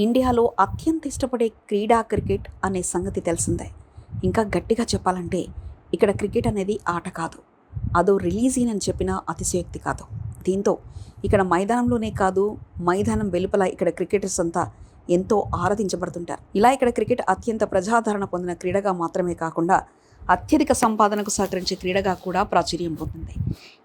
ఇండియాలో అత్యంత ఇష్టపడే క్రీడా క్రికెట్ అనే సంగతి తెలిసిందే. ఇంకా గట్టిగా చెప్పాలంటే ఇక్కడ క్రికెట్ అనేది ఆట కాదు, అదో రిలీజీన్ అని చెప్పినా అతిశయోక్తి కాదు. దీంతో ఇక్కడ మైదానంలోనే కాదు, మైదానం వెలుపల ఇక్కడ క్రికెటర్స్ అంతా ఎంతో ఆరాధించబడుతుంటారు. ఇలా ఇక్కడ క్రికెట్ అత్యంత ప్రజాదరణ పొందిన క్రీడగా మాత్రమే కాకుండా అత్యధిక సంపాదనకు సహకరించే క్రీడగా కూడా ప్రాచుర్యం పొందింది.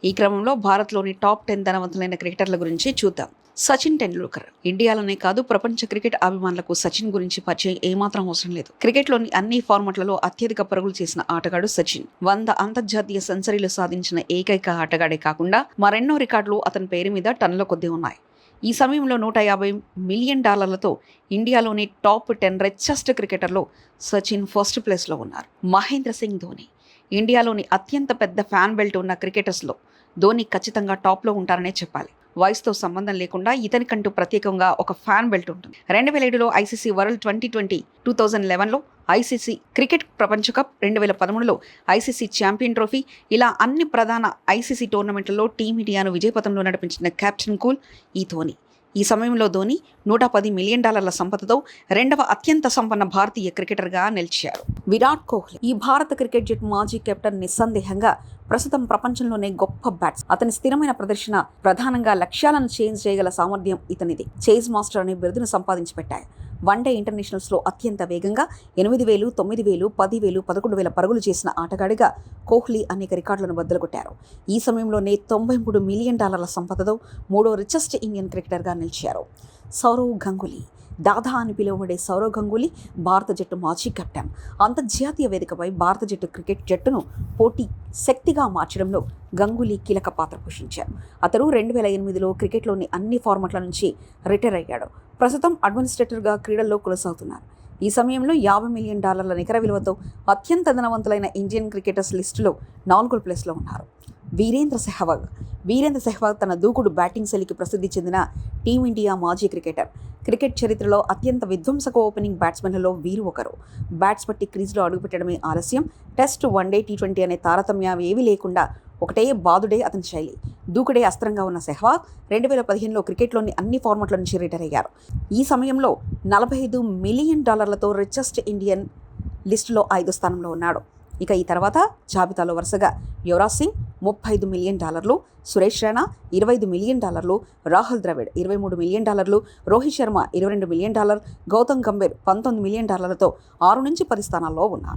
ఈ క్రమంలో భారత్లోని టాప్ 10 ధనవంతులైన క్రికెటర్ల గురించి చూద్దాం. సచిన్ టెండూల్కర్. ఇండియాలోనే కాదు, ప్రపంచ క్రికెట్ అభిమానులకు సచిన్ గురించి పరిచయం ఏమాత్రం అవసరం లేదు. క్రికెట్లోని అన్ని ఫార్మాట్లలో అత్యధిక పరుగులు చేసిన ఆటగాడు సచిన్. 100 అంతర్జాతీయ సెంచరీలు సాధించిన ఏకైక ఆటగాడే కాకుండా మరెన్నో రికార్డులు అతని పేరు మీద టన్నుల కొద్దీ ఉన్నాయి. ఈ సమయంలో $150 మిలియన్ ఇండియాలోని టాప్ 10 రిచెస్ట్ క్రికెటర్లో సచిన్ ఫస్ట్ ప్లేస్లో ఉన్నారు. మహేంద్ర సింగ్ ధోని. ఇండియాలోని అత్యంత పెద్ద ఫ్యాన్ బెల్ట్ ఉన్న క్రికెటర్స్లో ధోని ఖచ్చితంగా టాప్లో ఉంటారనే చెప్పాలి. వయసుతో సంబంధం లేకుండా ఇతనికంటూ ప్రత్యేకంగా ఒక ఫ్యాన్ బెల్ట్ ఉంటుంది. 2007లో ఐసీసీ వరల్డ్ 2020, 2011లో ఐసీసీ క్రికెట్ ప్రపంచ కప్, 2013లో ఐసీసీ ఛాంపియన్ ట్రోఫీ, ఇలా అన్ని ప్రధాన ఐసీసీ టోర్నమెంట్లలో టీమిండియాను విజయపథంలో నడిపించిన కెప్టెన్ కూల్ ఈ ధోని. ఈ సమయంలో ధోని $110 మిలియన్ సంపదతో రెండవ అత్యంత సంపన్న భారతీయ క్రికెటర్గా నిలిచారు. విరాట్ కోహ్లీ. ఈ భారత క్రికెట్ జట్టు మాజీ కెప్టెన్ నిస్సందేహంగా ప్రస్తుతం ప్రపంచంలోనే గొప్ప బ్యాట్స్. అతని స్థిరమైన ప్రదర్శన, ప్రధానంగా లక్ష్యాలను చేంజ్ చేయగల సామర్థ్యం ఇతనిది. చేజ్ మాస్టర్ అనే బిరుదును సంపాదించి పెట్టాయి. వన్డే ఇంటర్నేషనల్స్లో అత్యంత వేగంగా 8,000, 9,000, 10,000, 11,000 పరుగులు చేసిన ఆటగాడిగా కోహ్లీ అనేక రికార్డులను బద్దలుకొట్టారు. ఈ సమయంలోనే $93 మిలియన్ సంపదతో మూడో రిచెస్ట్ ఇండియన్ క్రికెటర్గా నిలిచారు. సౌరవ్ గంగూలీ. దాదా అని పిలువబడే సౌరవ్ గంగూలీ భారత జట్టు మాజీ కెప్టెన్. అంతర్జాతీయ వేదికపై భారత జట్టు క్రికెట్ జట్టును పోటీ శక్తిగా మార్చడంలో గంగూలీ కీలక పాత్ర పోషించారు. అతను 2008లో క్రికెట్లోని అన్ని ఫార్మాట్ల నుంచి రిటైర్ అయ్యాడు. ప్రస్తుతం అడ్మినిస్ట్రేటర్గా క్రీడల్లో కొనసాగుతున్నారు. ఈ సమయంలో $50 మిలియన్ నికర విలువతో అత్యంత ధనవంతులైన ఇండియన్ క్రికెటర్స్ లిస్టులో 4వ ప్లేస్లో ఉన్నారు. వీరేంద్ర సెహ్వాగ్. వీరేంద్ర సెహ్వాగ్ తన దూకుడు బ్యాటింగ్ శైలికి ప్రసిద్ధి చెందిన టీమిండియా మాజీ క్రికెటర్. క్రికెట్ చరిత్రలో అత్యంత విధ్వంసక ఓపెనింగ్ బ్యాట్స్మెన్లలో వీరు ఒకరు. బ్యాట్స్ పట్టి క్రీజ్లో అడుగుపెట్టడమే ఆలస్యం. టెస్ట్, వన్డే, T20 అనే తారతమ్యం ఏవీ లేకుండా ఒకటే బాదుడే అతని శైలి. దూకుడే అస్త్రంగా ఉన్న సెహ్వాగ్ 2015లో క్రికెట్లోని అన్ని ఫార్మాట్ల నుంచి రిటైర్ అయ్యారు. ఈ సమయంలో $45 మిలియన్ రిచెస్ట్ ఇండియన్ లిస్టులో 5వ స్థానంలో ఉన్నాడు. ఇక ఈ తర్వాత జాబితాలో వరుసగా Yuvraj Singh $35 million, Suresh Raina $25 million, Rahul Dravid $23 million, Rohit Sharma $22 million, Gautam Gambhir $19 million 6 నుంచి 10 స్థానాల్లో ఉన్నారు.